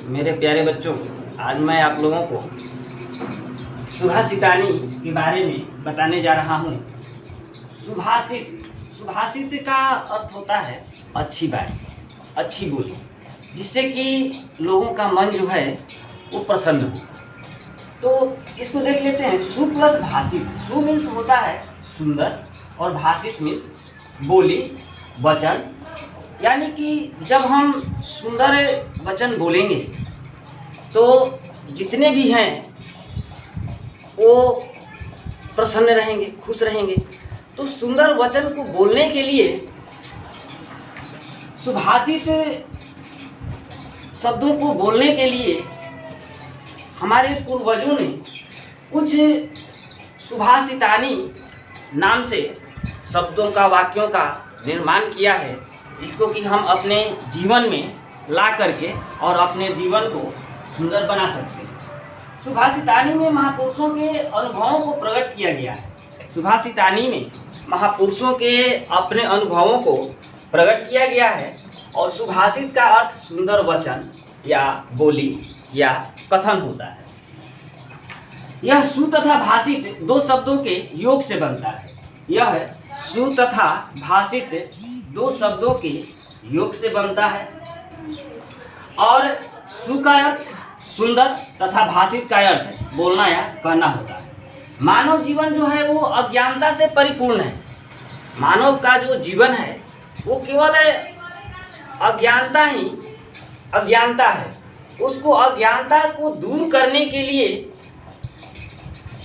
मेरे प्यारे बच्चों, आज मैं आप लोगों को सुभाषितानी के बारे में बताने जा रहा हूँ। सुभाषित का अर्थ होता है अच्छी बात, अच्छी बोली, जिससे कि लोगों का मन जो है वो प्रसन्न हो। तो इसको देख लेते हैं। सु प्लस भाषित। सु मीन्स होता है सुंदर और भाषित मीन्स बोली, वचन। यानी कि जब हम सुंदर वचन बोलेंगे तो जितने भी हैं वो प्रसन्न रहेंगे, खुश रहेंगे। तो सुंदर वचन को बोलने के लिए सुभाषित शब्दों को बोलने के लिए हमारे पूर्वजों ने कुछ सुभाषितानी नाम से शब्दों का, वाक्यों का निर्माण किया है, जिसको कि हम अपने जीवन में ला करके और अपने जीवन को सुंदर बना सकते हैं। सुभाषितानी में महापुरुषों के अनुभवों को प्रकट किया गया है। सुभाषितानी में महापुरुषों के अपने अनुभवों को प्रकट किया गया है। और सुभाषित का अर्थ सुंदर वचन या बोली या कथन होता है। यह सु तथा भाषित दो शब्दों के योग से बनता है। यह सु तथा भाषित दो शब्दों के योग से बनता है। और सु का अर्थ सुंदर तथा भाषित का अर्थ बोलना या कहना होता है। मानव जीवन जो है वो अज्ञानता से परिपूर्ण है। मानव का जो जीवन है वो केवल अज्ञानता है। उसको अज्ञानता को दूर करने के लिए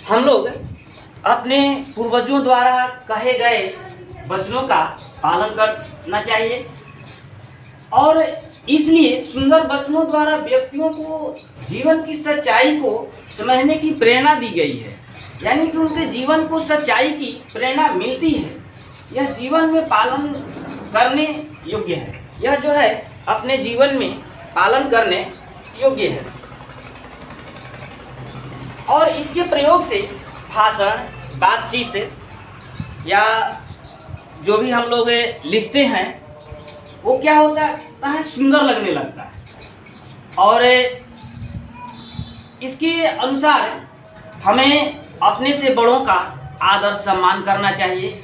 हम लोग अपने पूर्वजों द्वारा कहे गए वचनों का पालन करना चाहिए। और इसलिए सुंदर वचनों द्वारा व्यक्तियों को जीवन की सच्चाई को समझने की प्रेरणा दी गई है। यानी कि उनके जीवन को सच्चाई की प्रेरणा मिलती है। यह जीवन में पालन करने योग्य है। यह जो है अपने जीवन में पालन करने योग्य है। और इसके प्रयोग से भाषण, बातचीत या जो भी हम लोग लिखते हैं वो क्या होता है, सुंदर लगने लगता है। और इसके अनुसार हमें अपने से बड़ों का आदर सम्मान करना चाहिए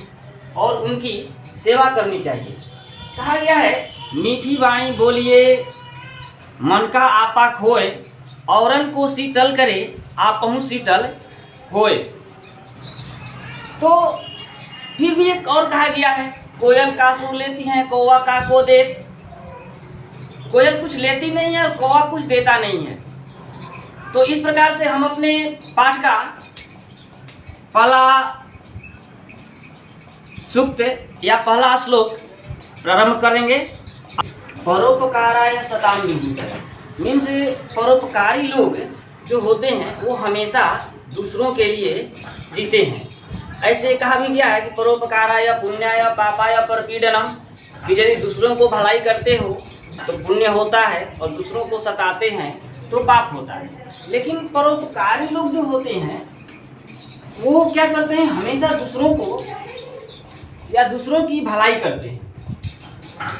और उनकी सेवा करनी चाहिए। कहा गया है, मीठी वाणी बोलिए मन का आपा खोए, औरन को शीतल करे आपहु शीतल होए। तो फिर भी एक और कहा गया है, कोयल का सुन लेती हैं कौवा का को दे। कोयल कुछ लेती नहीं है और कौवा कुछ देता नहीं है। तो इस प्रकार से हम अपने पाठ का पहला सूक्त या पहला श्लोक प्रारंभ करेंगे। परोपकाराय सताम विभूतये। मीन्स परोपकारी लोग जो होते हैं वो हमेशा दूसरों के लिए जीते हैं। ऐसे कहा भी गया है कि परोपकाराय पुण्याय पापाय परपीडनम, कि यदि दूसरों को भलाई करते हो तो पुण्य होता है और दूसरों को सताते हैं तो पाप होता है। लेकिन परोपकारी लोग जो होते हैं वो क्या करते हैं, हमेशा दूसरों को या दूसरों की भलाई करते हैं।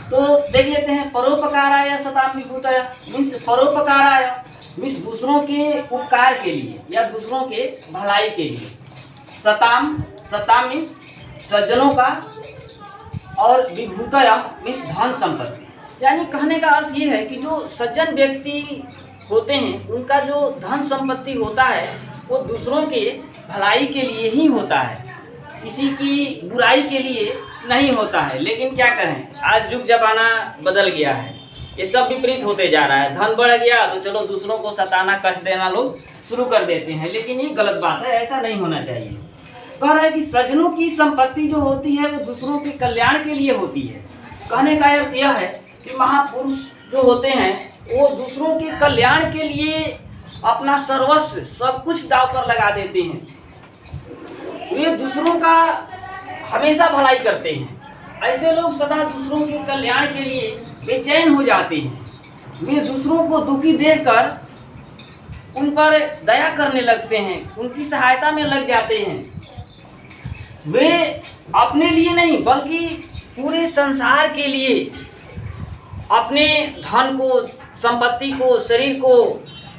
तो देख लेते हैं, परोपकाराय सताम विभूतये। मीन्स परोपकाराय मीन्स दूसरों के उपकार के लिए या दूसरों के भलाई के लिए। सताम मीन्स सज्जनों का, और विभूतया मीन्स धन संपत्ति। यानी कहने का अर्थ ये है कि जो सज्जन व्यक्ति होते हैं उनका जो धन संपत्ति होता है वो दूसरों के भलाई के लिए ही होता है, किसी की बुराई के लिए नहीं होता है। लेकिन क्या करें, आज युग जमाना बदल गया है, ये सब विपरीत होते जा रहा है। धन बढ़ गया तो चलो दूसरों को सताना, कष्ट देना लोग शुरू कर देते हैं। लेकिन ये गलत बात है, ऐसा नहीं होना चाहिए। कह रहा है कि सज्जनों की संपत्ति जो होती है वो दूसरों के कल्याण के लिए होती है। कहने का अर्थ यह है कि महापुरुष जो होते हैं वो दूसरों के कल्याण के लिए अपना सर्वस्व सब कुछ दांव पर लगा देते हैं। वे दूसरों का हमेशा भलाई करते हैं। ऐसे लोग सदा दूसरों के कल्याण के लिए बेचैन हो जाते हैं। वे दूसरों को दुखी देखकर उन पर दया करने लगते हैं, उनकी सहायता में लग जाते हैं। वे अपने लिए नहीं बल्कि पूरे संसार के लिए अपने धन को, संपत्ति को, शरीर को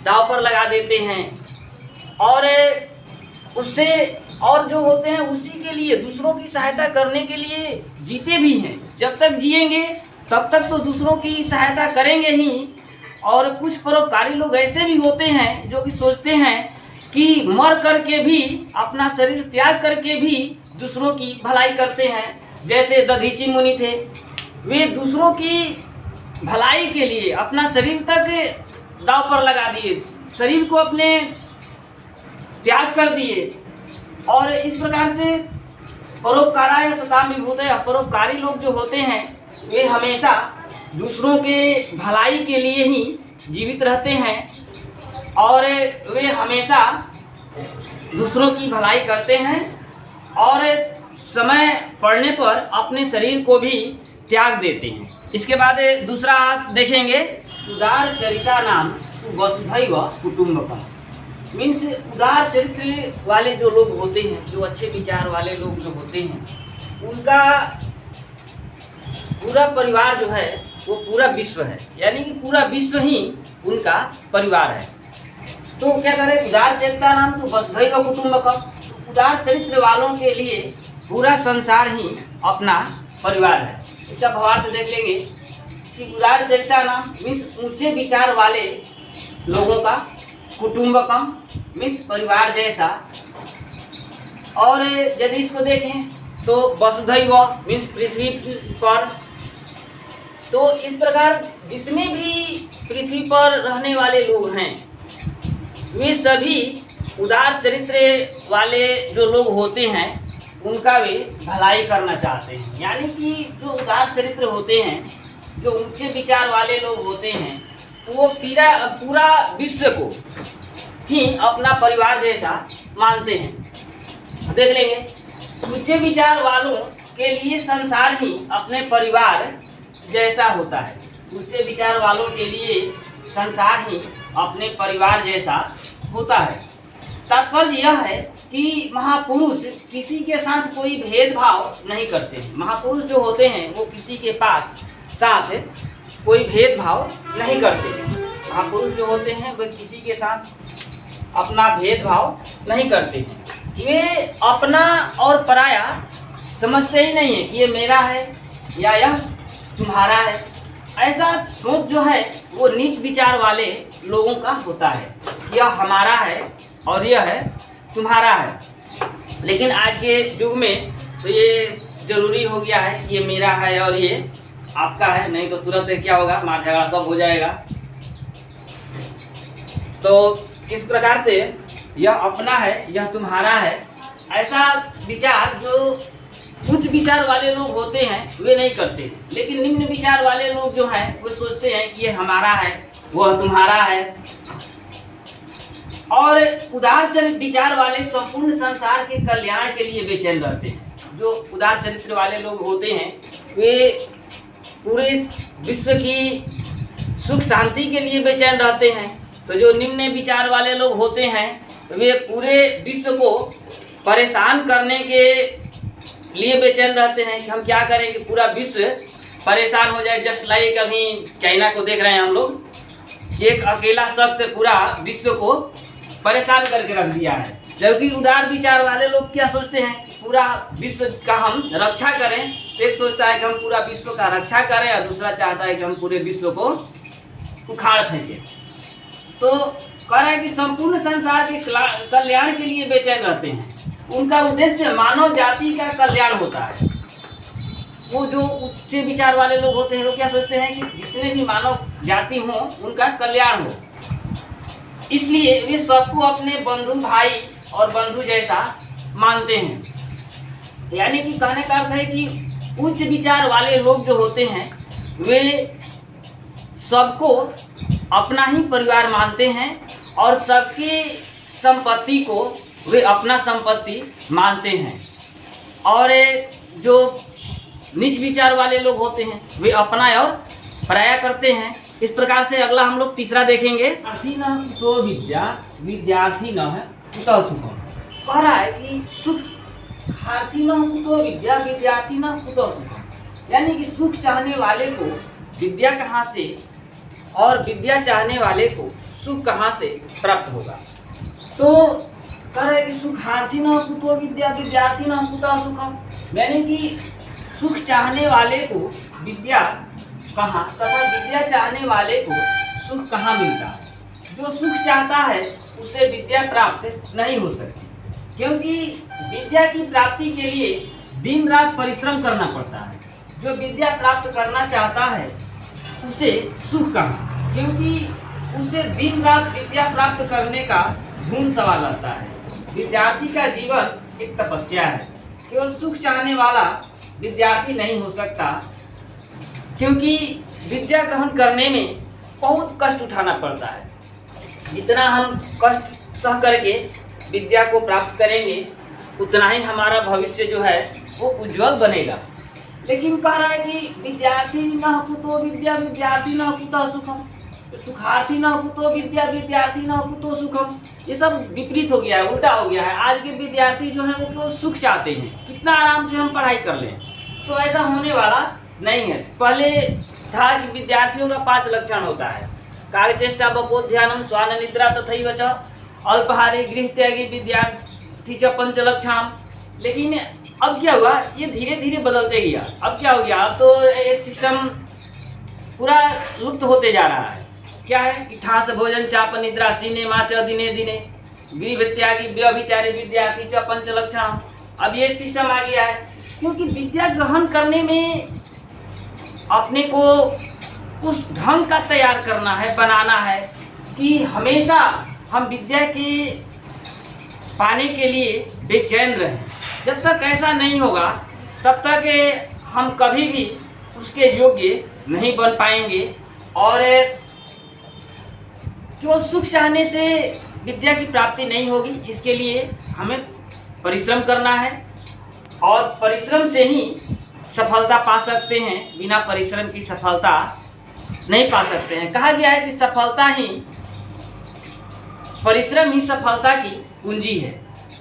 दांव पर लगा देते हैं और उससे और जो होते हैं उसी के लिए, दूसरों की सहायता करने के लिए जीते भी हैं। जब तक जिएंगे तब तक तो दूसरों की सहायता करेंगे ही। और कुछ परोपकारी लोग ऐसे भी होते हैं जो कि सोचते हैं कि मर करके भी, अपना शरीर त्याग करके भी दूसरों की भलाई करते हैं। जैसे दधीची मुनि थे, वे दूसरों की भलाई के लिए अपना शरीर तक दांव पर लगा दिए, शरीर को अपने त्याग कर दिए। और इस प्रकार से परोपकाराय सताम विभूतयः, परोपकारी लोग जो होते हैं वे हमेशा दूसरों के भलाई के लिए ही जीवित रहते हैं और वे हमेशा दूसरों की भलाई करते हैं और समय पड़ने पर अपने शरीर को भी त्याग देते हैं। इसके बाद दूसरा देखेंगे, उदार चरिता नाम वसुधैव कुटुम्बकम्। मीन्स उदार चरित्र वाले जो लोग होते हैं, जो अच्छे विचार वाले लोग जो होते हैं, उनका पूरा परिवार जो है वो पूरा विश्व है, यानी कि पूरा विश्व ही उनका परिवार है। तो क्या करें, उदार चरिता नाम तो वसुधैव कुटुम्बकम्, उदार चरित्र वालों के लिए पूरा संसार ही अपना परिवार है। इसका भावार्थ देख लेंगे कि उदार चरिता नाम मीन्स ऊंचे विचार वाले लोगों का, कुटुम्बकम् मीन्स परिवार जैसा। और यदि इसको देखें तो वसुधैव मीन्स पृथ्वी पर। तो इस प्रकार जितने भी पृथ्वी पर रहने वाले लोग हैं वे सभी उदार चरित्र वाले जो लोग होते हैं उनका वे भलाई करना चाहते हैं। यानी कि जो उदार चरित्र होते हैं, जो ऊंचे विचार वाले लोग होते हैं, वो पूरा विश्व को ही अपना परिवार जैसा मानते हैं। देख लेंगे, ऊंचे विचार वालों के लिए संसार ही अपने परिवार जैसा होता है। ऊंचे विचार वालों के लिए संसार ही अपने परिवार जैसा होता है। तात्पर्य यह है कि महापुरुष किसी के साथ कोई भेदभाव नहीं करते हैं। महापुरुष जो होते हैं वो किसी के साथ कोई भेदभाव नहीं करते हैं। महापुरुष जो होते हैं वे किसी के साथ अपना भेदभाव नहीं करते हैं। ये अपना और पराया समझते ही नहीं है कि ये मेरा है या यह तुम्हारा है। ऐसा सोच जो है वो नीच विचार वाले लोगों का होता है, यह हमारा है और यह है तुम्हारा है। लेकिन आज के युग में तो ये जरूरी हो गया है कि ये मेरा है और ये आपका है, नहीं तो तुरंत क्या होगा, मार झगड़ा सब हो जाएगा। तो इस प्रकार से यह अपना है, यह तुम्हारा है, ऐसा विचार जो उच्च विचार वाले लोग होते हैं वे नहीं करते। लेकिन निम्न विचार वाले लोग जो हैं वो सोचते हैं कि ये हमारा है, वह तुम्हारा है। और उदार चरित्र विचार वाले संपूर्ण संसार के कल्याण के लिए बेचैन रहते हैं। जो उदार चरित्र वाले लोग होते हैं वे पूरे विश्व की सुख शांति के लिए बेचैन रहते हैं। तो जो निम्न विचार वाले लोग होते हैं वे पूरे विश्व को परेशान करने के लिए बेचैन रहते हैं कि हम क्या करें कि पूरा विश्व परेशान हो जाए। जस्ट लाइक अभी चाइना को देख रहे हैं हम लोग, एक अकेला शख्स पूरा विश्व को परेशान करके रख दिया है। जबकि उदार विचार वाले लोग क्या सोचते हैं कि पूरा विश्व का हम रक्षा करें। एक सोचता है कि हम पूरा विश्व का रक्षा करें और दूसरा चाहता है कि हम पूरे विश्व को उखाड़ फेंकें। तो कह रहे हैं कि संपूर्ण संसार के कल्याण के लिए बेचैन रहते हैं। उनका उद्देश्य मानव जाति का कल्याण होता है। वो जो उच्च विचार वाले लोग होते हैं वो क्या सोचते हैं कि जितने भी मानव जाति हों उनका कल्याण हो, इसलिए वे सबको अपने बंधु भाई और बंधु जैसा मानते हैं। यानी कि कहने का अर्थ है कि उच्च विचार वाले लोग जो होते हैं वे सबको अपना ही परिवार मानते हैं और सबकी संपत्ति को वे अपना संपत्ति मानते हैं। और जो नीच विचार वाले लोग होते हैं वे अपना और पराया करते हैं। इस प्रकार से अगला हम लोग तीसरा देखेंगे, विद्यार्थी न कुतो विद्या विद्यार्थी न है कुतो सुखम। कह रहा है कि सुखार्थी न कुतो विद्या विद्यार्थी न कुतो सुखम, यानी कि सुख चाहने वाले को विद्या कहाँ से और विद्या चाहने वाले को सुख कहाँ से प्राप्त होगा। तो कह रहे कि सुखार्थी न कुतो विद्या विद्यार्थी न कुतो सुखम, यानी कि सुख चाहने वाले को विद्या कहाँ तथा विद्या चाहने वाले को सुख कहाँ मिलता है। जो सुख चाहता है उसे विद्या प्राप्त नहीं हो सकती, क्योंकि विद्या की प्राप्ति के लिए दिन रात परिश्रम करना पड़ता है। जो विद्या प्राप्त करना चाहता है उसे सुख कहाँ, क्योंकि उसे दिन रात विद्या प्राप्त करने का धूम सवार रहता है। विद्यार्थी का जीवन एक तपस्या है। केवल सुख चाहने वाला विद्यार्थी नहीं हो सकता, क्योंकि विद्या ग्रहण करने में बहुत कष्ट उठाना पड़ता है। जितना हम कष्ट सह करके विद्या को प्राप्त करेंगे उतना ही हमारा भविष्य जो है वो उज्जवल बनेगा। लेकिन कह रहा है कि विद्यार्थी न कुतो विद्या विद्यार्थी न कुतो सुखम, सुखार्थी न कुतो विद्या विद्यार्थी न कुतो सुखम, ये सब विपरीत हो गया है, उल्टा हो गया है। आज के विद्यार्थी जो हैं वो केवल सुख चाहते हैं, कितना आराम से हम पढ़ाई कर लें, तो ऐसा होने वाला नहीं है। पहले था कि विद्यार्थियों का 5 लक्षण होता है, कागचेष्टा बपोध ध्यानम स्वान निद्रा तथैव च अल्पाहारी गृह त्यागी विद्यार्थी च 5 लक्षण। लेकिन अब क्या हुआ, ये धीरे धीरे बदलते गया। अब क्या हो गया, अब तो एक सिस्टम पूरा लुप्त होते जा रहा है। क्या है कि ठास भोजन चाप निद्रा सिनेमा च दिने दिने गृह त्यागी व्यभिचारी विद्यार्थी च 5 लक्षण। अब ये सिस्टम आ गया है, क्योंकि विद्या ग्रहण करने में अपने को उस ढंग का तैयार करना है, बनाना है कि हमेशा हम विद्या के पाने के लिए बेचैन रहें। जब तक ऐसा नहीं होगा तब तक हम कभी भी उसके योग्य नहीं बन पाएंगे। और केवल सुख चाहने से विद्या की प्राप्ति नहीं होगी, इसके लिए हमें परिश्रम करना है और परिश्रम से ही सफलता पा सकते हैं। बिना परिश्रम की सफलता नहीं पा सकते हैं। कहा गया है कि परिश्रम ही सफलता की कुंजी है।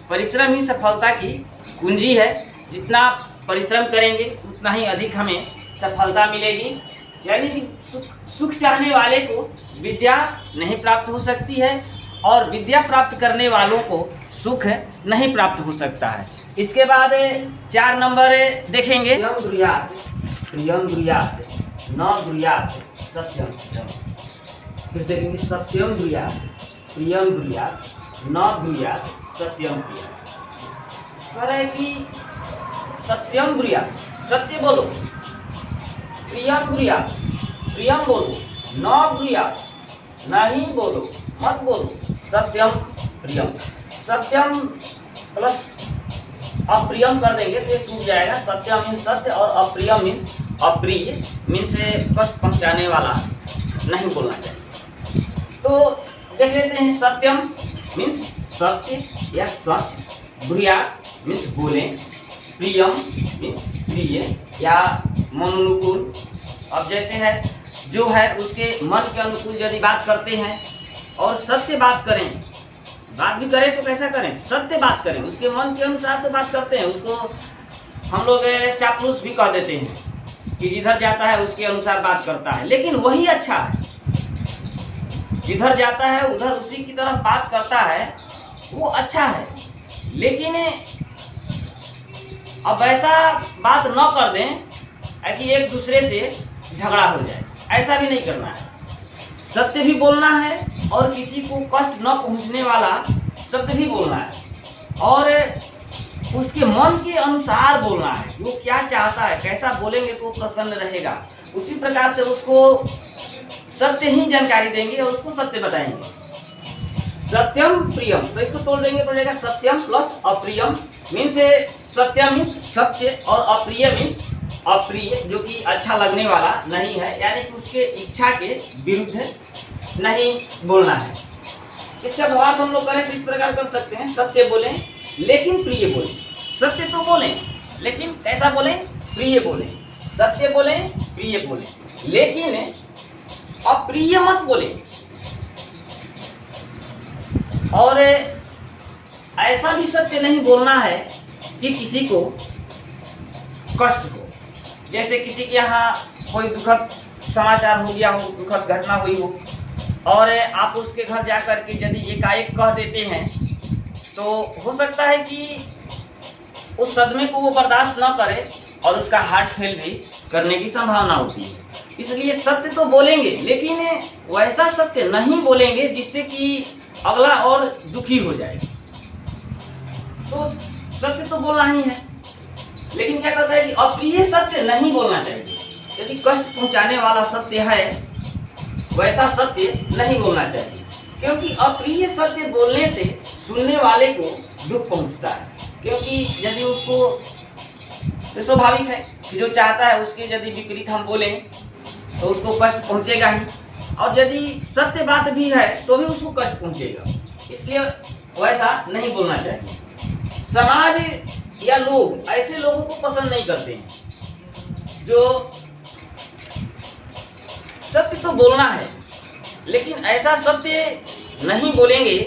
परिश्रम ही सफलता की कुंजी है। जितना परिश्रम करेंगे उतना ही अधिक हमें सफलता मिलेगी। यानी कि सुख चाहने वाले को विद्या नहीं प्राप्त हो सकती है और विद्या प्राप्त करने वालों को सुख नहीं प्राप्त हो सकता है। इसके बाद 4 नंबर देखेंगे, प्रियम ब्रूयात् न ब्रूयात् सत्यम। फिर देखेंगे सत्यम ब्रूयात् प्रियम ब्रूयात् न ब्रूयात् सत्यम प्रियम। कह रहे कि सत्यम ब्रूयात्, सत्य बोलो, प्रियम ब्रूयात्, प्रियम बोलो, न ब्रूयात्, नहीं बोलो, मत बोलो, सत्यम प्रियम। सत्यम प्लस अप्रियम कर देंगे तो ये टूट जाएगा। सत्यम मीन्स सत्य और अप्रियम मीन्स अप्रिय, मीन्स कष्ट पहुंचाने वाला नहीं बोलना चाहिए। तो देख लेते हैं, सत्यम मीन्स सत्य या सच, ब्रूयात् मीन्स बोलें, प्रियम मीन्स प्रिय या मन अनुकूल। अब जैसे है जो है उसके मन के अनुकूल यदि बात करते हैं और सत्य बात करें, बात भी करें तो कैसा करें, सत्य बात करें, उसके मन के अनुसार तो बात करते हैं। उसको हम लोग चापलूस भी कह देते हैं कि जिधर जाता है उसके अनुसार बात करता है, लेकिन वही अच्छा है। जिधर जाता है उधर उसी की तरफ बात करता है, वो अच्छा है। लेकिन अब ऐसा बात न कर दें कि एक दूसरे से झगड़ा हो जाए, ऐसा भी नहीं करना है। सत्य भी बोलना है और किसी को कष्ट न पहुंचने वाला शब्द भी बोलना है और उसके मन के अनुसार बोलना है। वो क्या चाहता है, कैसा बोलेंगे तो प्रसन्न रहेगा, उसी प्रकार से उसको सत्य ही जानकारी देंगे और उसको सत्य बताएंगे। सत्यम प्रियम, तो इसको तोड़ देंगे तो हो जाएगा सत्यम प्लस अप्रियम। मीन्स सत्यम मीन्स सत्य और अप्रिय मीन्स अप्रिय, जो कि अच्छा लगने वाला नहीं है, यानी कि उसके इच्छा के विरुद्ध नहीं बोलना है। इसका भावार्थ हम लोग करें तो इस प्रकार कर सकते हैं, सत्य बोलें लेकिन प्रिय बोलें। सत्य तो बोलें लेकिन कैसा बोलें, प्रिय बोलें। सत्य बोलें, प्रिय बोलें, लेकिन अप्रिय मत बोलें। और ऐसा भी सत्य नहीं बोलना है कि किसी को कष्ट हो। जैसे किसी के यहाँ कोई दुखद समाचार हो गया हो, दुखद घटना हुई हो, और आप उसके घर जा कर के यदि एकाएक कह देते हैं तो हो सकता है कि उस सदमे को वो बर्दाश्त न करे और उसका हार्ट फेल भी करने की संभावना होती है। इसलिए सत्य तो बोलेंगे, लेकिन वैसा सत्य नहीं बोलेंगे जिससे कि अगला और दुखी हो जाए। तो सत्य तो बोलना ही है, लेकिन क्या करता है कि अप्रिय सत्य नहीं बोलना चाहिए। यदि कष्ट पहुंचाने वाला सत्य है वैसा सत्य नहीं बोलना चाहिए, क्योंकि अप्रिय सत्य बोलने से सुनने वाले को दुख पहुंचता है। क्योंकि यदि उसको, तो स्वाभाविक है कि जो चाहता है उसके यदि विपरीत हम बोलें तो उसको कष्ट पहुंचेगा ही, और यदि सत्य बात भी है तो भी उसको कष्ट पहुंचेगा। इसलिए वैसा नहीं बोलना चाहिए। समाज या लोग ऐसे लोगों को पसंद नहीं करते हैं जो सत्य तो बोलना है लेकिन ऐसा सत्य नहीं बोलेंगे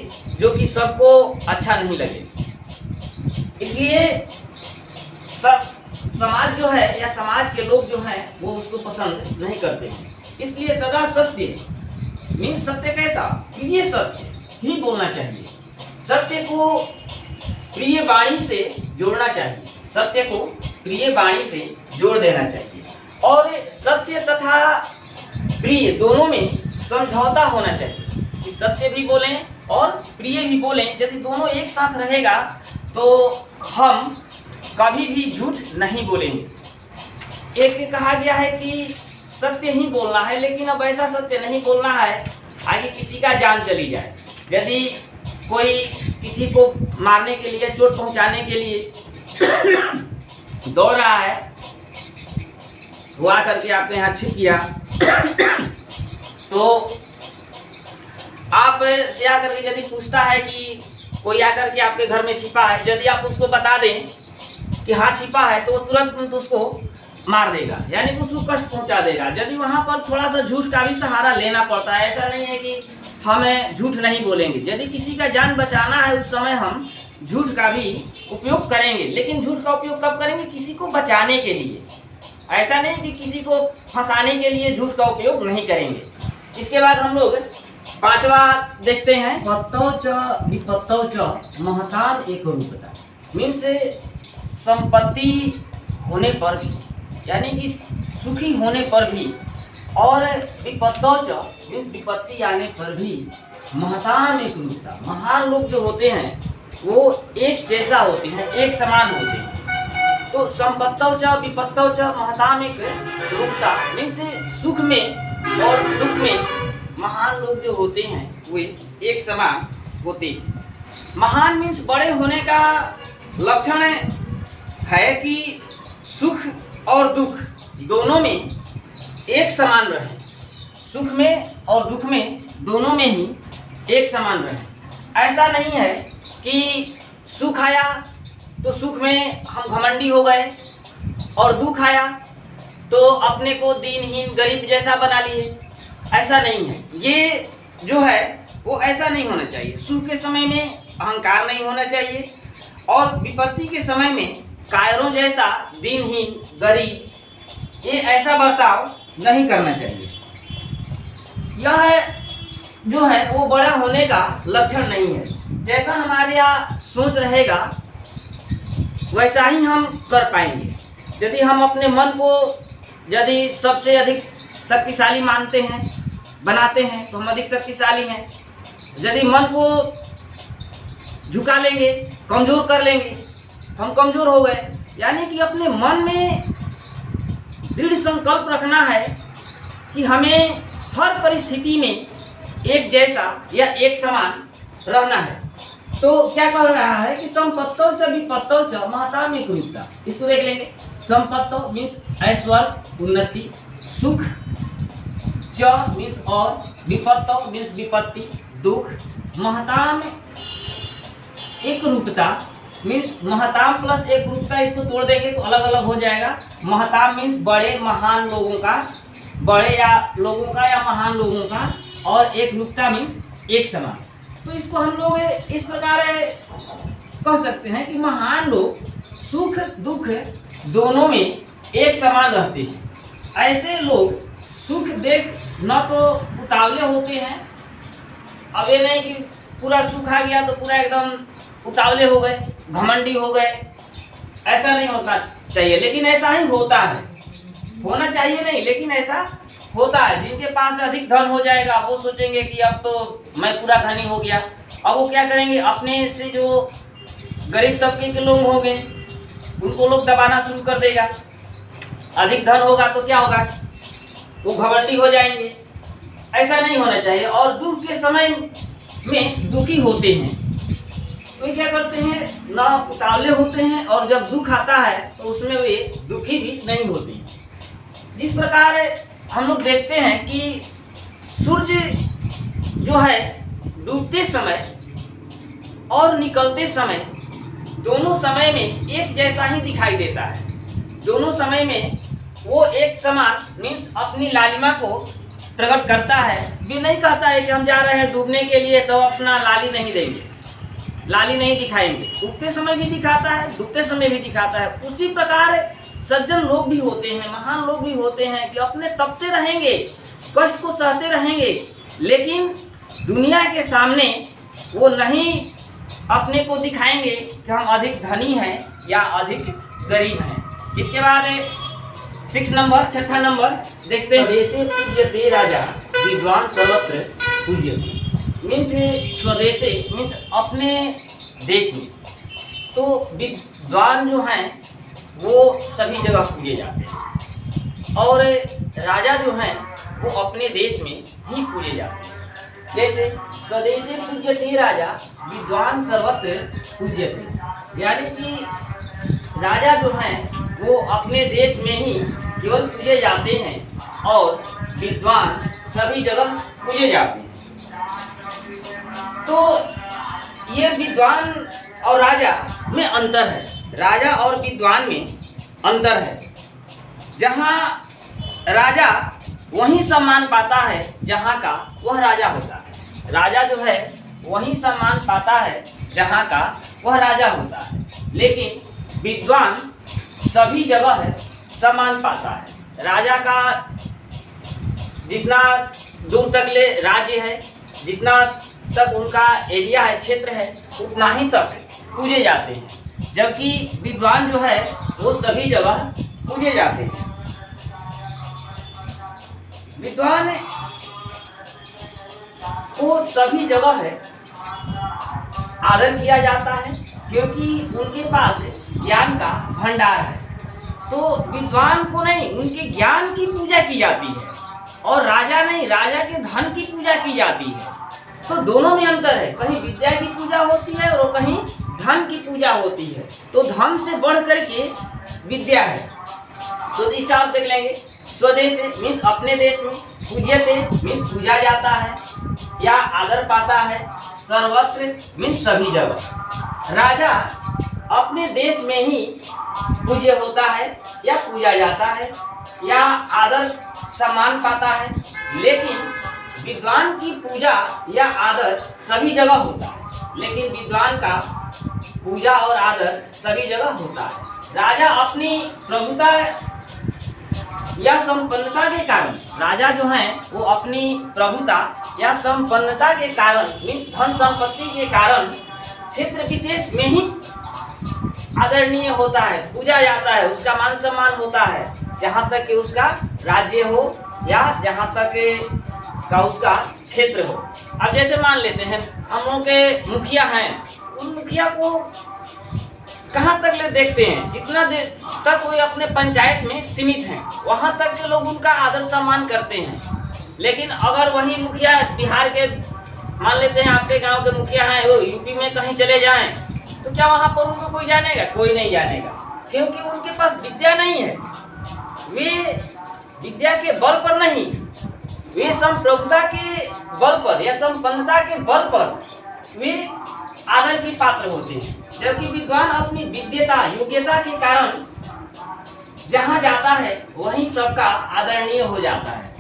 जो कि सबको अच्छा नहीं लगे। इसलिए समाज जो है या समाज के लोग जो हैं वो उसको पसंद नहीं करते हैं। इसलिए सदा सत्य मीन्स सत्य कैसा, प्रिय सत्य ही बोलना चाहिए। सत्य को प्रिय वाणी से जोड़ना चाहिए, सत्य को प्रिय वाणी से जोड़ देना चाहिए। और सत्य तथा प्रिय दोनों में समझौता होना चाहिए कि सत्य भी बोलें और प्रिय भी बोलें। यदि दोनों एक साथ रहेगा तो हम कभी भी झूठ नहीं बोलेंगे। एक कहा गया है कि सत्य ही बोलना है, लेकिन अब ऐसा सत्य नहीं बोलना है आगे किसी का जान चली जाए। यदि कोई किसी को मारने के लिए, चोट पहुंचाने के लिए दौड़ रहा है, वो आकर के आपके यहाँ छिप गया तो आप से आकर के यदि पूछता है कि कोई आकर के आपके घर में छिपा है, यदि आप उसको बता दें कि हाँ छिपा है तो वो तुरंत उसको मार देगा, यानी कि उसको कष्ट पहुंचा देगा। यदि वहाँ पर थोड़ा सा झूठ का भी सहारा लेना पड़ता है, ऐसा नहीं है कि हमें झूठ नहीं बोलेंगे। यदि किसी का जान बचाना है उस समय हम झूठ का भी उपयोग करेंगे, लेकिन झूठ का उपयोग कब करेंगे, किसी को बचाने के लिए। ऐसा नहीं कि किसी को फंसाने के लिए झूठ का उपयोग नहीं करेंगे। इसके बाद हम लोग पांचवा देखते हैं, पत्तौ च विपत्तौ च महतान एक रूपता। मीन्स संपत्ति होने पर भी, यानी कि सुखी होने पर भी, और विपत्तौ च मीन्स विपत्ति आने पर भी महतान एक रूपता। महान लोग जो होते हैं वो एक जैसा होते हैं, एक समान होते हैं। तो संपत्तौ च विपत्तौ च महताम एक रूपता मीन्स सुख में और दुख में महान लोग जो होते हैं वे एक समान होते हैं। महान मीन्स बड़े होने का लक्षण है कि सुख और दुख दोनों में एक समान रहे, सुख में और दुख में दोनों में ही एक समान रहे। ऐसा नहीं है कि सुख आया तो सुख में हम घमंडी हो गए और दुख आया तो अपने को दीनहीन गरीब जैसा बना लिए। ऐसा नहीं है, ये जो है वो ऐसा नहीं होना चाहिए। सुख के समय में अहंकार नहीं होना चाहिए और विपत्ति के समय में कायरों जैसा दीनहीन गरीब ये ऐसा बर्ताव नहीं करना चाहिए। यह जो है वो बड़ा होने का लक्षण नहीं है। जैसा हमारे यहाँ सोच रहेगा वैसा ही हम कर पाएंगे। यदि हम अपने मन को यदि सबसे अधिक शक्तिशाली मानते हैं, बनाते हैं, तो हम अधिक शक्तिशाली हैं। यदि मन को झुका लेंगे, कमज़ोर कर लेंगे, हम कमज़ोर हो गए। यानी कि अपने मन में दृढ़ संकल्प रखना है कि हमें हर परिस्थिति में एक जैसा या एक समान रहना है। तो क्या कह रहा है कि संपत्तौ च विपत्तौ च महताम एक रूपता। इसको देख लेंगे। संपत्तौ मीन्स ऐश्वर्य, उन्नति, सुख, च मीन्स और, विपत्तौ मीन्स विपत्ति, दुख, महताम एक रूपता मीन्स महताम प्लस एक रूपता, इसको तोड़ देंगे तो अलग अलग हो जाएगा। महताम मीन्स बड़े महान लोगों का, बड़े या लोगों का या महान लोगों का, और एक रूपता मीन्स एक समान। तो इसको हम लोग इस प्रकार कह सकते हैं कि महान लोग सुख दुख दोनों में एक समान रहते हैं। ऐसे लोग सुख देख न तो उतावले होते हैं, अब ये नहीं कि पूरा सुख आ गया तो पूरा एकदम उतावले हो गए, घमंडी हो गए, ऐसा नहीं होना चाहिए। लेकिन ऐसा ही होता है, होना चाहिए नहीं, लेकिन ऐसा होता है। जिनके पास अधिक धन हो जाएगा वो सोचेंगे कि अब तो मैं पूरा धनी हो गया, अब वो क्या करेंगे, अपने से जो गरीब तबके के लोग होंगे उनको लोग दबाना शुरू कर देगा। अधिक धन होगा तो क्या होगा, वो घमंडी हो जाएंगे। ऐसा नहीं होना चाहिए। और दुख के समय में दुखी होते हैं तो क्या करते हैं, ना उतावले होते हैं, और जब दुख आता है तो उसमें वे दुखी भी नहीं होते। जिस प्रकार हम लोग देखते हैं कि सूर्य जो है डूबते समय और निकलते समय दोनों समय में एक जैसा ही दिखाई देता है। दोनों समय में वो एक समान मीन्स अपनी लालिमा को प्रकट करता है। भी नहीं कहता है कि हम जा रहे हैं डूबने के लिए तो अपना लाली नहीं देंगे, लाली नहीं दिखाएंगे। उगते समय भी दिखाता है, डूबते समय भी दिखाता है। उसी प्रकार सज्जन लोग भी होते हैं, महान लोग भी होते हैं कि अपने तपते रहेंगे, कष्ट को सहते रहेंगे, लेकिन दुनिया के सामने वो नहीं अपने को दिखाएंगे कि हम अधिक धनी हैं या अधिक गरीब हैं। इसके बाद 6 नंबर, छठा नंबर देखते हैं। देशे पूज्यते राजा विद्वान सर्वत्र पूज्यते। मीन्स स्वदेशे मीन्स अपने देश में, तो विद्वान जो हैं वो सभी जगह पूजे जाते हैं, और राजा जो हैं वो अपने देश में ही पूजे जाते हैं। जैसे स्वदेशे पूज्यते राजा विद्वान सर्वत्र पूज्यते, यानी कि राजा जो हैं वो अपने देश में ही केवल पूजे जाते हैं और विद्वान सभी जगह पूजे जाते हैं। तो ये विद्वान और राजा में अंतर है, राजा और विद्वान में अंतर है। जहाँ राजा वही सम्मान पाता है जहाँ का वह राजा होता है। राजा जो है वही सम्मान पाता है जहाँ का वह राजा होता है, लेकिन विद्वान सभी जगह है सम्मान पाता है। राजा का जितना दूर तक ले राज्य है, जितना तक उनका एरिया है, क्षेत्र है, उतना ही तक पूजे जाते हैं, जबकि विद्वान जो है वो सभी जगह पूजे जाते हैं। विद्वान को सभी जगह है आदर किया जाता है, क्योंकि उनके पास ज्ञान का भंडार है। तो विद्वान को नहीं, उनके ज्ञान की पूजा की जाती है, और राजा नहीं, राजा के धन की पूजा की जाती है। तो दोनों में अंतर है, कहीं विद्या की पूजा होती है और कहीं धन की पूजा होती है। तो धन से बढ़ करके विद्या है। तो इसका आप देख लेंगे, स्वदेश मीन्स अपने देश में, पूज्यते मीन्स पूजा जाता है या आदर पाता है, सर्वत्र मीन्स सभी जगह। राजा अपने देश में ही पूज्य होता है या पूजा जाता है या आदर सम्मान पाता है, लेकिन विद्वान की पूजा या आदर सभी जगह होता है, लेकिन विद्वान का पूजा और आदर सभी जगह होता है। राजा अपनी प्रभुता या संपन्नता के कारण, राजा जो हैं वो अपनी प्रभुता या संपन्नता के कारण मीन्स धन संपत्ति के कारण क्षेत्र विशेष में ही आदरणीय होता है, पूजा जाता है, उसका मान सम्मान होता है, जहाँ तक कि उसका राज्य हो या जहाँ तक का उसका क्षेत्र हो। अब जैसे मान लेते हैं हम लोगों के मुखिया हैं, उन मुखिया को कहाँ तक ले देखते हैं, जितना देर तक वो अपने पंचायत में सीमित हैं वहाँ तक के लोग उनका आदर सम्मान करते हैं। लेकिन अगर वही मुखिया बिहार के, मान लेते हैं आपके गांव के मुखिया हैं, वो यूपी में कहीं चले जाएं तो क्या वहाँ पर उनको कोई जानेगा? कोई नहीं जानेगा, क्योंकि उनके पास विद्या नहीं है। वे विद्या के बल पर नहीं, वे संप्रभुता के बल पर या संपन्नता के बल पर वे आदर की पात्र होते हैं, जबकि विद्वान अपनी विद्यता योग्यता के कारण जहाँ जाता है वहीं सबका आदरणीय हो जाता है।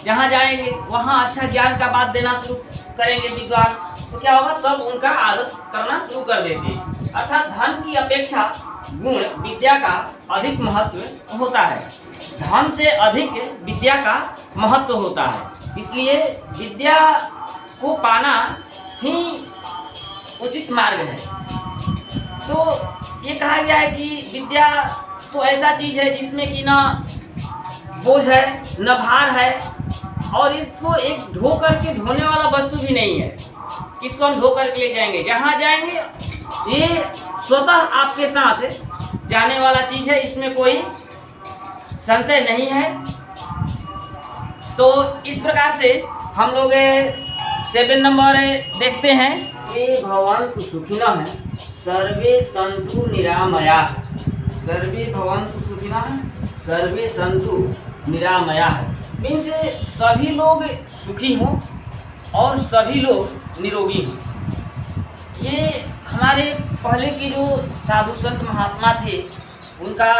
जहाँ जाएंगे वहाँ अच्छा ज्ञान का बात देना शुरू करेंगे विद्वान, तो क्या होगा, सब उनका आदर करना शुरू कर देते हैं। अर्थात धन की अपेक्षा गुण विद्या का अधिक महत्व होता है। धन से अधिक विद्या का महत्व होता है। इसलिए विद्या को पाना ही उचित मार्ग है। तो ये कहा गया है कि विद्या तो ऐसा चीज़ है जिसमें कि ना बोझ है न भार है, और इसको एक ढो करके ढोने वाला वस्तु भी नहीं है। इसको हम ढो करके ले जाएंगे, जहाँ जाएंगे ये स्वतः आपके साथ जाने वाला चीज़ है, इसमें कोई संशय नहीं है। तो इस प्रकार से हम लोग 7 नंबर देखते हैं। ये भवन्तु सुखिनः सर्वे सन्तु निरामयाः। सर्वे भवन्तु सुखिनः सर्वे सन्तु निरामयाः मीन्स सभी लोग सुखी हों और सभी लोग निरोगी हों। ये हमारे पहले के जो साधु संत महात्मा थे, उनका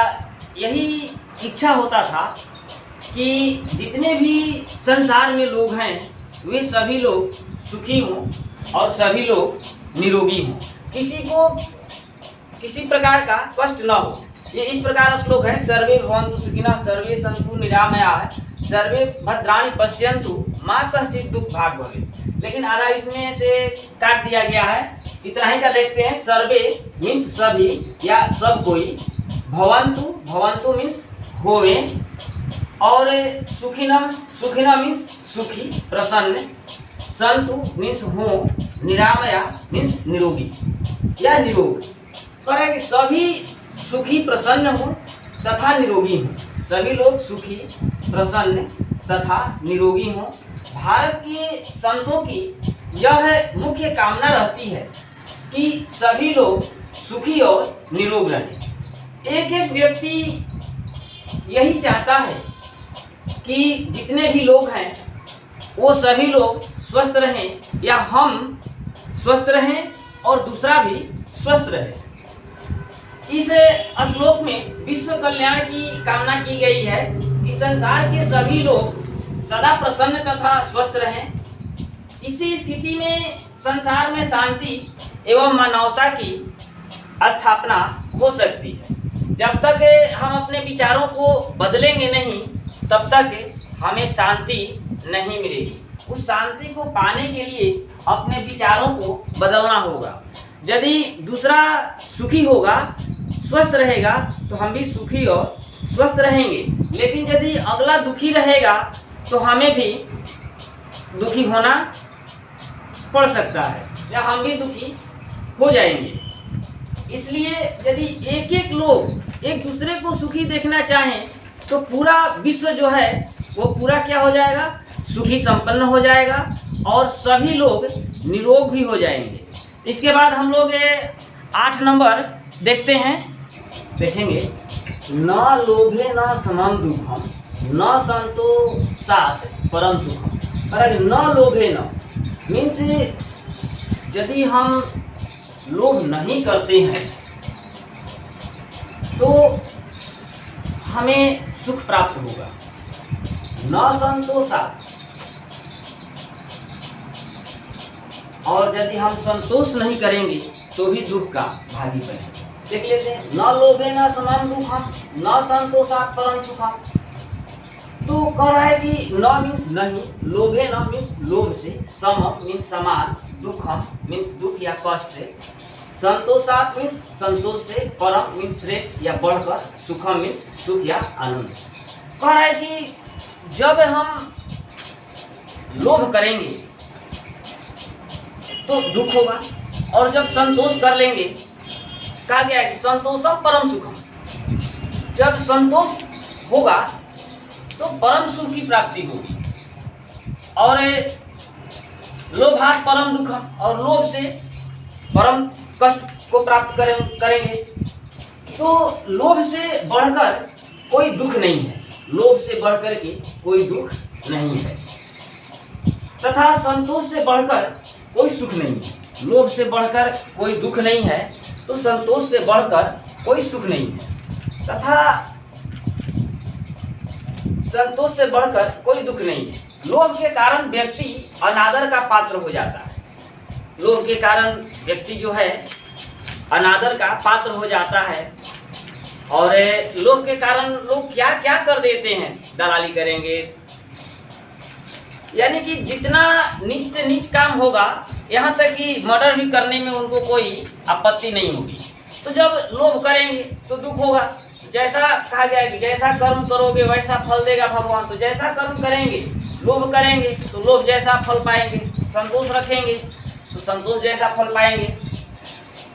यही इच्छा होता था कि जितने भी संसार में लोग हैं वे सभी लोग सुखी हों और सभी लोग निरोगी हों, किसी को किसी प्रकार का कष्ट न हो। ये इस प्रकार श्लोक है, सर्वे भवन्तु सुखिनः सर्वे सन्तु निरामयाः सर्वे भद्राणि पश्यन्तु मा कश्चित् दुःख भाग् भवेत्। लेकिन आधा इसमें से काट दिया गया है, इतना ही का देखते हैं। सर्वे मीन्स सभी या सब कोई, भवन्तु भवन्तु मीन्स होवे, और सुखिनः सुखिनः मीन्स सुखी प्रसन्न, सन्तु मीन्स हो, निरामया मीन्स निरोगी या निरोग। करें कि सभी सुखी प्रसन्न हो तथा निरोगी हों, सभी लोग सुखी प्रसन्न तथा निरोगी हों। भारत के संतों की यह मुख्य कामना रहती है कि सभी लोग सुखी और निरोग रहें। एक एक व्यक्ति यही चाहता है कि जितने भी लोग हैं वो सभी लोग स्वस्थ रहें, या हम स्वस्थ रहें और दूसरा भी स्वस्थ रहे। इस श्लोक में विश्व कल्याण की कामना की गई है कि संसार के सभी लोग सदा प्रसन्न तथा स्वस्थ रहें। इसी स्थिति में संसार में शांति एवं मानवता की स्थापना हो सकती है। जब तक हम अपने विचारों को बदलेंगे नहीं, तब तक हमें शांति नहीं मिलेगी। उस शांति को पाने के लिए अपने विचारों को बदलना होगा। यदि दूसरा सुखी होगा, स्वस्थ रहेगा, तो हम भी सुखी और स्वस्थ रहेंगे। लेकिन यदि अगला दुखी रहेगा तो हमें भी दुखी होना पड़ सकता है, या हम भी दुखी हो जाएंगे। इसलिए यदि एक एक लोग एक दूसरे को सुखी देखना चाहें तो पूरा विश्व जो है वो पूरा क्या हो जाएगा, सुखी संपन्न हो जाएगा और सभी लोग निरोग भी हो जाएंगे। इसके बाद हम लोग 8 नंबर देखते हैं, देखेंगे। न लोभे न समम दुखम न संतोषात् परम सुखम। अरे न लोभे न मीन्स यदि हम लोभ नहीं करते हैं तो हमें सुख प्राप्त होगा। न संतोषात्, और यदि हम संतोष नहीं करेंगे तो भी दुख का भागी बनेंगे। देख लेते हैं, न लोभे न समम दुखम न संतोषात् परम सुखम। तो कह रहा है कि न मीन्स नहीं, लोभे न मीन्स लोभ से, सम मीन्स समान, दुखम मीन्स दुख या कष्ट, संतोषात् मीन्स संतोष से, परम मीन्स श्रेष्ठ या बढ़कर, सुखम मीन्स सुख या आनंद। कह रहा है कि जब हम लोभ करेंगे तो दुख होगा, और जब संतोष कर लेंगे, कहा गया है कि संतोषम परम सुखम। जब संतोष होगा तो परम सुख की प्राप्ति होगी, और लोभात् परम दुखम, और लोभ से परम कष्ट को प्राप्त करेंगे। तो लोभ से बढ़कर कोई दुख नहीं है, लोभ से बढ़कर के कोई दुख नहीं है, तथा संतोष से बढ़कर कोई सुख नहीं है। लोभ से बढ़कर कोई दुख नहीं है, तो संतोष से बढ़कर कोई सुख नहीं है, तथा संतोष से बढ़कर कोई दुख नहीं है। लोभ के कारण व्यक्ति अनादर का पात्र हो जाता है। लोभ के कारण व्यक्ति जो है अनादर का पात्र हो जाता है, और लोभ के कारण लोग क्या क्या कर देते हैं, दलाली करेंगे, यानी कि जितना नीच से नीच काम होगा, यहाँ तक कि मर्डर भी करने में उनको कोई आपत्ति नहीं होगी। तो जब लोभ करेंगे तो दुख होगा। जैसा कहा गया है कि जैसा कर्म करोगे वैसा फल देगा भगवान। तो जैसा कर्म करेंगे, लोभ करेंगे तो लोभ जैसा फल पाएंगे, संतोष रखेंगे तो संतोष जैसा फल पाएंगे।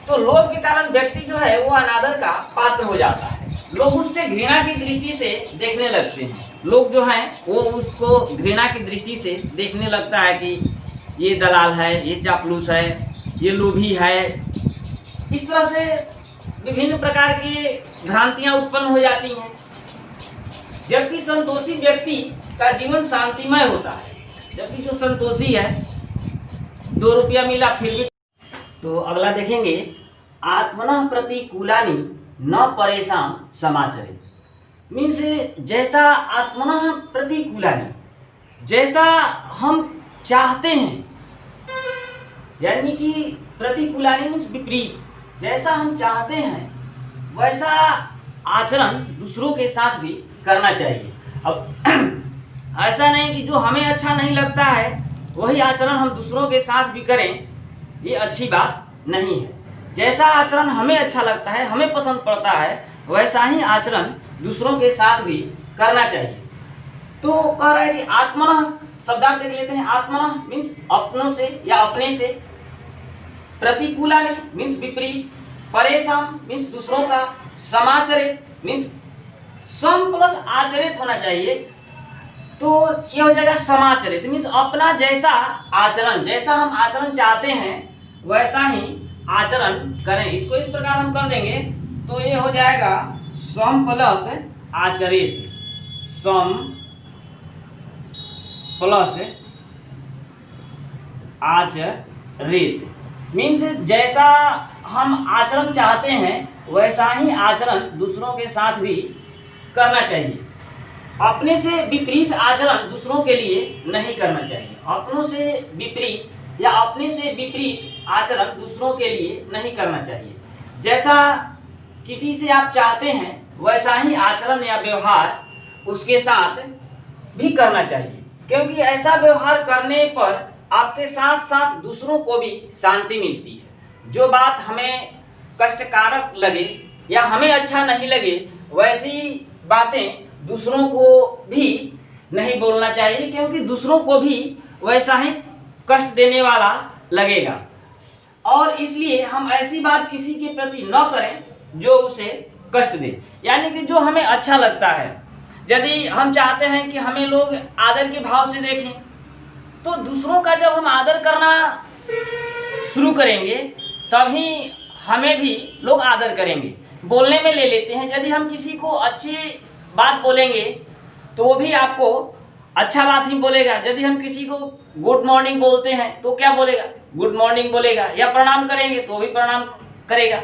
तो लोभ के कारण व्यक्ति जो है वो अनादर का पात्र हो जाता है। लोग उससे घृणा की दृष्टि से देखने लगते हैं। लोग जो हैं वो उसको घृणा की दृष्टि से देखने लगता है कि ये दलाल है, ये चापलूस है, ये लोभी है। इस तरह से विभिन्न प्रकार की भ्रांतियां उत्पन्न हो जाती हैं। जबकि संतोषी व्यक्ति का जीवन शांतिमय होता है। जबकि जो संतोषी है, 2 रुपया मिला फिर भी। तो अगला देखेंगे, आत्मनः प्रतिकूलानि न परेशान समाचरित। मीन्स जैसा आत्मनः प्रतिकूलानि, जैसा हम चाहते हैं, यानी कि प्रतिकूलानि मीन्स विपरीत, जैसा हम चाहते हैं वैसा आचरण दूसरों के साथ भी करना चाहिए। अब ऐसा नहीं कि जो हमें अच्छा नहीं लगता है वही आचरण हम दूसरों के साथ भी करें, ये अच्छी बात नहीं है। जैसा आचरण हमें अच्छा लगता है, हमें पसंद पड़ता है, वैसा ही आचरण दूसरों के साथ भी करना चाहिए। तो कह रहा है कि आत्मनः, शब्दार्थ देख लेते हैं। आत्मनः मीन्स अपनों से या अपने से, प्रतिकूलानि मीन्स विपरीत, परेशान मीन्स दूसरों का, समाचरित मीन्स सम प्लस आचरित होना चाहिए। तो ये हो जाएगा समाचरित मीन्स अपना जैसा आचरण, जैसा हम आचरण चाहते हैं वैसा ही आचरण करें। इसको इस प्रकार हम कर देंगे तो ये हो जाएगा सम प्लस आचरित, सम प्लस आचरित मीन्स जैसा हम आचरण चाहते हैं वैसा ही आचरण दूसरों के साथ भी करना चाहिए। अपने से विपरीत आचरण दूसरों के लिए नहीं करना चाहिए। अपनों से विपरीत या अपने से विपरीत आचरण दूसरों के लिए नहीं करना चाहिए। जैसा किसी से आप चाहते हैं वैसा ही आचरण या व्यवहार उसके साथ भी करना चाहिए, क्योंकि ऐसा व्यवहार करने पर आपके साथ साथ दूसरों को भी शांति मिलती है। जो बात हमें कष्टकारक लगे या हमें अच्छा नहीं लगे वैसी बातें दूसरों को भी नहीं बोलना चाहिए, क्योंकि दूसरों को भी वैसा ही कष्ट देने वाला लगेगा। और इसलिए हम ऐसी बात किसी के प्रति न करें जो उसे कष्ट दे, यानी कि जो हमें अच्छा लगता है। यदि हम चाहते हैं कि हमें लोग आदर के भाव से देखें, तो दूसरों का जब हम आदर करना शुरू करेंगे तभी हमें भी लोग आदर करेंगे। बोलने में ले लेते हैं, यदि हम किसी को अच्छी बात बोलेंगे तो वो भी आपको अच्छा बात ही बोलेगा। यदि हम किसी को गुड मॉर्निंग बोलते हैं तो क्या बोलेगा, गुड मॉर्निंग बोलेगा। या प्रणाम करेंगे तो भी प्रणाम करेगा।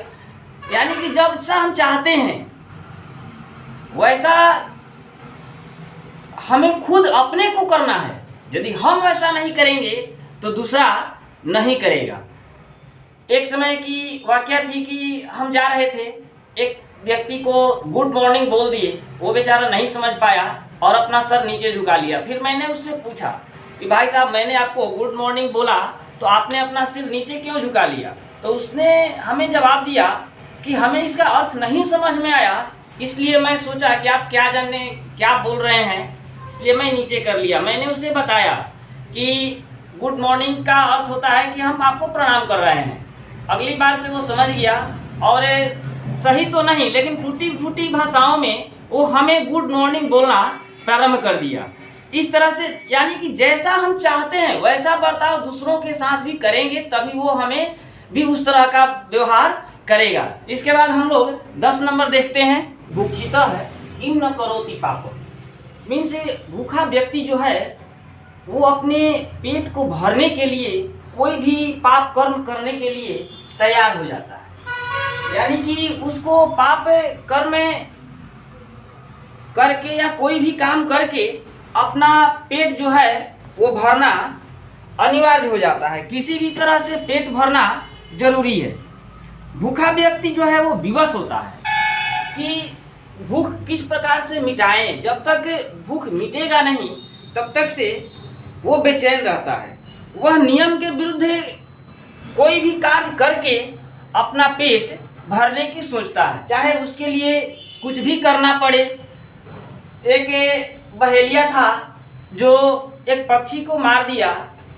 यानी कि जब सा हम चाहते हैं वैसा हमें खुद अपने को करना है। यदि हम वैसा नहीं करेंगे तो दूसरा नहीं करेगा। एक समय की वाकया थी कि हम जा रहे थे, एक व्यक्ति को गुड मॉर्निंग बोल दिए, वो बेचारा नहीं समझ पाया और अपना सर नीचे झुका लिया। फिर मैंने उससे पूछा कि भाई साहब, मैंने आपको गुड मॉर्निंग बोला तो आपने अपना सिर नीचे क्यों झुका लिया? तो उसने हमें जवाब दिया कि हमें इसका अर्थ नहीं समझ में आया, इसलिए मैं सोचा कि आप क्या जाने क्या बोल रहे हैं, इसलिए मैं नीचे कर लिया। मैंने उसे बताया कि गुड मॉर्निंग का अर्थ होता है कि हम आपको प्रणाम कर रहे हैं। अगली बार से वो समझ गया और सही तो नहीं लेकिन टूटी फूटी भाषाओं में वो हमें गुड मॉर्निंग बोलना प्रारंभ कर दिया। इस तरह से यानी कि जैसा हम चाहते हैं वैसा बर्ताव दूसरों के साथ भी करेंगे तभी वो हमें भी उस तरह का व्यवहार करेगा। इसके बाद हम लोग 10 नंबर देखते हैं। भूक्षितः किम न करोति पापम। मीन्स भूखा व्यक्ति जो है वो अपने पेट को भरने के लिए कोई भी पाप कर्म करने के लिए तैयार हो जाता है। यानी कि उसको पाप कर्म करके या कोई भी काम करके अपना पेट जो है वो भरना अनिवार्य हो जाता है। किसी भी तरह से पेट भरना जरूरी है। भूखा व्यक्ति जो है वो विवश होता है कि भूख किस प्रकार से मिटाएं। जब तक भूख मिटेगा नहीं तब तक से वो बेचैन रहता है। वह नियम के विरुद्ध कोई भी कार्य करके अपना पेट भरने की सोचता है, चाहे उसके लिए कुछ भी करना पड़े। एक बहेलिया था जो एक पक्षी को मार दिया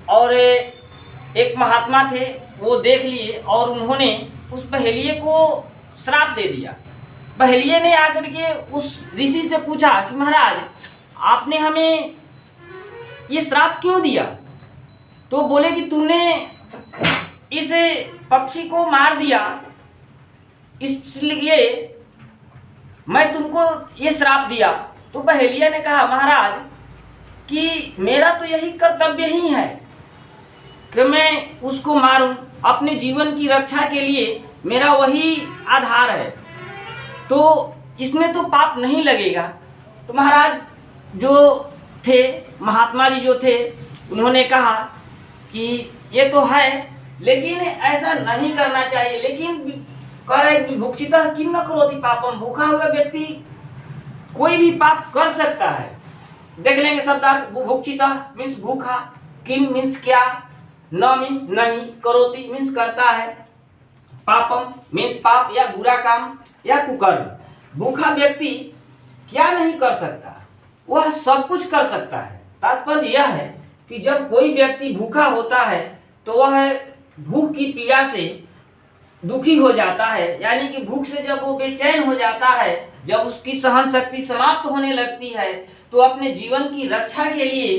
और एक महात्मा थे, वो देख लिए और उन्होंने उस बहेलिए को श्राप दे दिया। बहेलिए ने आकर के उस ऋषि से पूछा कि महाराज, आपने हमें ये श्राप क्यों दिया? तो बोले कि तूने इस पक्षी को मार दिया, इसलिए मैं तुमको ये श्राप दिया। तो बहेलिया ने कहा, महाराज कि मेरा तो यही कर्तव्य ही है कि मैं उसको मारूं, अपने जीवन की रक्षा के लिए मेरा वही आधार है, तो इसमें तो पाप नहीं लगेगा। तो महाराज जो थे, महात्मा जी जो थे, उन्होंने कहा कि ये तो है, लेकिन ऐसा नहीं करना चाहिए। लेकिन कह रहे विभुक्षितः किम न करोति पापम, भूखा हुआ व्यक्ति कोई भी पाप कर सकता है। देख लेंगे शब्दार्थ। बुभुक्षितः मीन्स भूखा, किम मीन्स क्या, न मीन्स नहीं, करोति मीन्स करता है, पापम मीन्स पाप या बुरा काम या कुकर्म। भूखा व्यक्ति क्या नहीं कर सकता, वह सब कुछ कर सकता है। तात्पर्य यह है कि जब कोई व्यक्ति भूखा होता है तो वह भूख की पीड़ा से दुखी हो जाता है, यानी कि भूख से जब वो बेचैन हो जाता है, जब उसकी सहन शक्ति समाप्त होने लगती है, तो अपने जीवन की रक्षा के लिए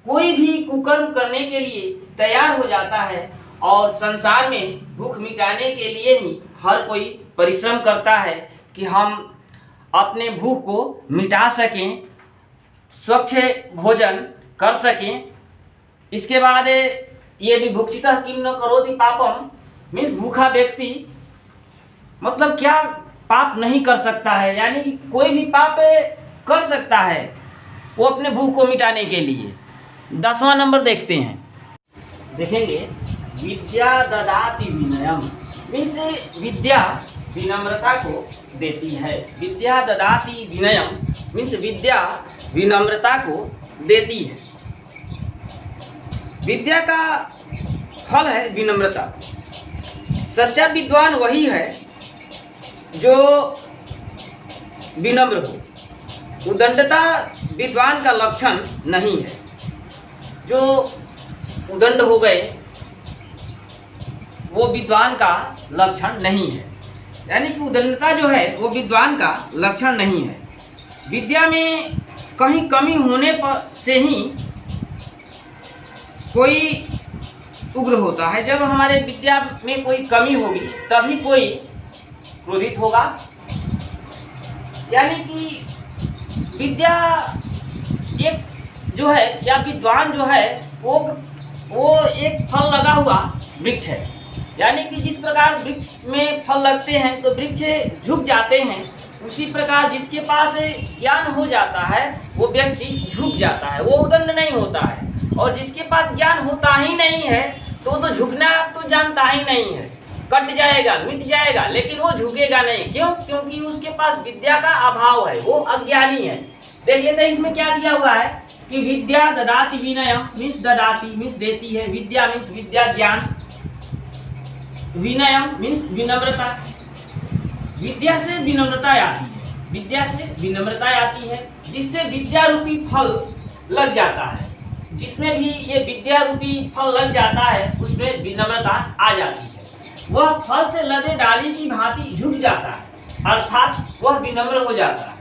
कोई भी कुकर्म करने के लिए तैयार हो जाता है। और संसार में भूख मिटाने के लिए ही हर कोई परिश्रम करता है कि हम अपने भूख को मिटा सकें, स्वच्छ भोजन कर सकें। इसके बाद ये विभुक्षितः किम न करोति पापम मीन्स भूखा व्यक्ति मतलब क्या पाप नहीं कर सकता है, यानी कोई भी पाप कर सकता है वो अपने भूख को मिटाने के लिए। 10वां नंबर देखते हैं, देखेंगे विद्या ददाति विनयम मीन्स विद्या विनम्रता को देती है। विद्या ददाति विनयम मीन्स विद्या विनम्रता को देती है। विद्या का फल है विनम्रता। सच्चा विद्वान वही है जो विनम्र हो। उदंडता विद्वान का लक्षण नहीं है। जो उदंड हो गए वो विद्वान का लक्षण नहीं है, यानी कि उदंडता जो है वो विद्वान का लक्षण नहीं है। विद्या में कहीं कमी होने पर से ही कोई उग्र होता है। जब हमारे विद्या में कोई कमी होगी तभी कोई क्रोधित होगा। यानी कि विद्या एक जो है या विद्वान जो है वो एक फल लगा हुआ वृक्ष है। यानी कि जिस प्रकार वृक्ष में फल लगते हैं तो वृक्ष झुक जाते हैं, उसी प्रकार जिसके पास ज्ञान हो जाता है वो व्यक्ति झुक जाता है, वो उदंड नहीं होता है। और जिसके पास ज्ञान होता ही नहीं है तो झुकना तो जानता ही नहीं है, कट जाएगा मिट जाएगा, लेकिन वो झुकेगा नहीं। क्यों? क्योंकि उसके पास विद्या का अभाव है, वो अज्ञानी है। देख लेते हैं इसमें क्या दिया हुआ है कि विद्या ददाति विनयम मीन्स ददाति मीन्स देती है, विद्या मीन्स विद्या ज्ञान, विनयम मीन्स विनम्रता। विद्या से विनम्रता आती है, विद्या से विनम्रता आती है, जिससे विद्या रूपी फल लग जाता है। जिसमें भी ये विद्या रूपी फल लग जाता है उसमें विनम्रता आ जाती है। वह फल से लदे डाली की भांति झुक जाता है, अर्थात वह विनम्र हो जाता है।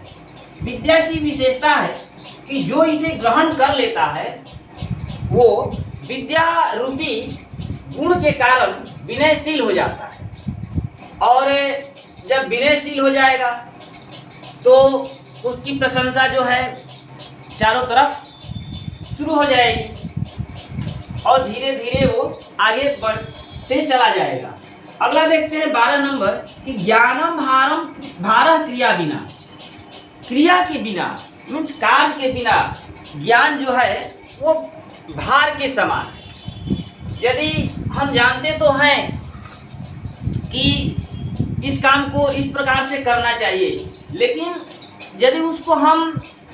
विद्या की विशेषता है कि जो इसे ग्रहण कर लेता है वो विद्या रूपी गुण के कारण विनयशील हो जाता है। और जब विनयशील हो जाएगा तो उसकी प्रशंसा जो है चारों तरफ शुरू हो जाएगी और धीरे धीरे वो आगे बढ़ते चला जाएगा। अगला देखते हैं 12 नंबर कि ज्ञानम भारम भारह क्रिया बिना। क्रिया के बिना मीन्स कार्य के बिना ज्ञान जो है वो भार के समान है। यदि हम जानते तो हैं कि इस काम को इस प्रकार से करना चाहिए, लेकिन यदि उसको हम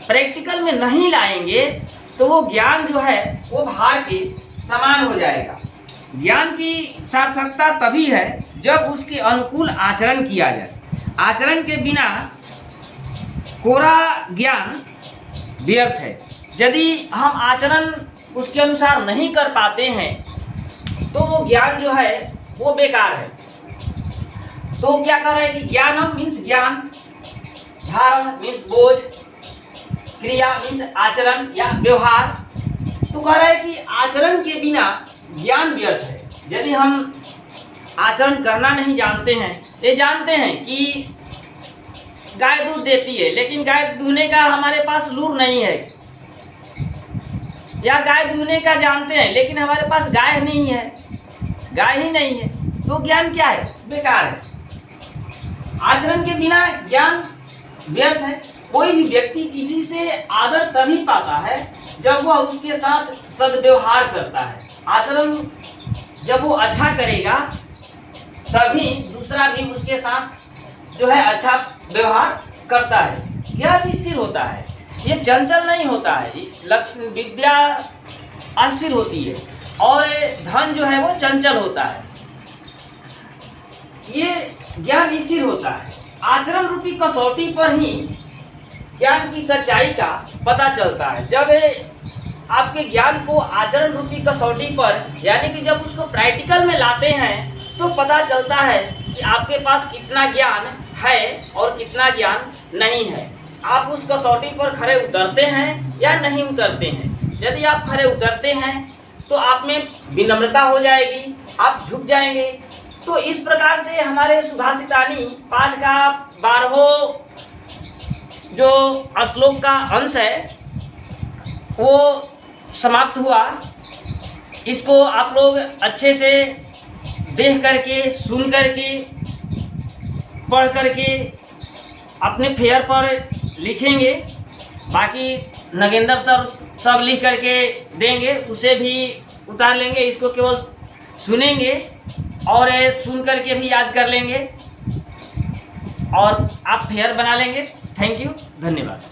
प्रैक्टिकल में नहीं लाएंगे तो वो ज्ञान जो है वो भार के समान हो जाएगा। ज्ञान की सार्थकता तभी है जब उसके अनुकूल आचरण किया जाए। आचरण के बिना कोरा ज्ञान व्यर्थ है। यदि हम आचरण उसके अनुसार नहीं कर पाते हैं तो वो ज्ञान जो है वो बेकार है। तो क्या कर रहे हैं कि ज्ञानम मीन्स ज्ञान, धारण मीन्स बोझ, क्रिया मीन्स आचरण या व्यवहार। तो कह रहे हैं कि आचरण के बिना ज्ञान व्यर्थ है। यदि हम आचरण करना नहीं जानते हैं, ये जानते हैं कि गाय दूध देती है लेकिन गाय दूहने का हमारे पास लूर नहीं है, या गाय दूहने का जानते हैं लेकिन हमारे पास गाय नहीं है, गाय ही नहीं है, तो ज्ञान क्या है? बेकार है। आचरण के बिना ज्ञान व्यर्थ है। कोई भी व्यक्ति किसी से आदर तभी पाता है जब वह उसके साथ सद्व्यवहार करता है। आचरण जब वो अच्छा करेगा तभी दूसरा भी उसके साथ जो है अच्छा व्यवहार करता है। ज्ञान स्थिर होता है, ये चंचल नहीं होता है। लक्ष्य विद्या अस्थिर होती है और धन जो है वो चंचल होता है। ये ज्ञान स्थिर होता है। आचरण रूपी कसौटी पर ही ज्ञान की सच्चाई का पता चलता है। जब आपके ज्ञान को आचरण रूपी कसौटी पर यानी कि जब उसको प्रैक्टिकल में लाते हैं तो पता चलता है कि आपके पास कितना ज्ञान है और कितना ज्ञान नहीं है। आप उस कसौटी पर खरे उतरते हैं या नहीं उतरते हैं। यदि आप खरे उतरते हैं तो आप में विनम्रता हो जाएगी, आप झुक जाएंगे। तो इस प्रकार से हमारे सुधासितानी पाठ का 12वां जो श्लोक का अंश है वो समाप्त हुआ। इसको आप लोग अच्छे से देख करके, सुन करके, पढ़ करके अपने फेयर पर लिखेंगे। बाकी नगेंद्र सर सब लिख करके देंगे, उसे भी उतार लेंगे। इसको केवल सुनेंगे और सुन करके भी याद कर लेंगे और आप फेयर बना लेंगे। थैंक यू, धन्यवाद।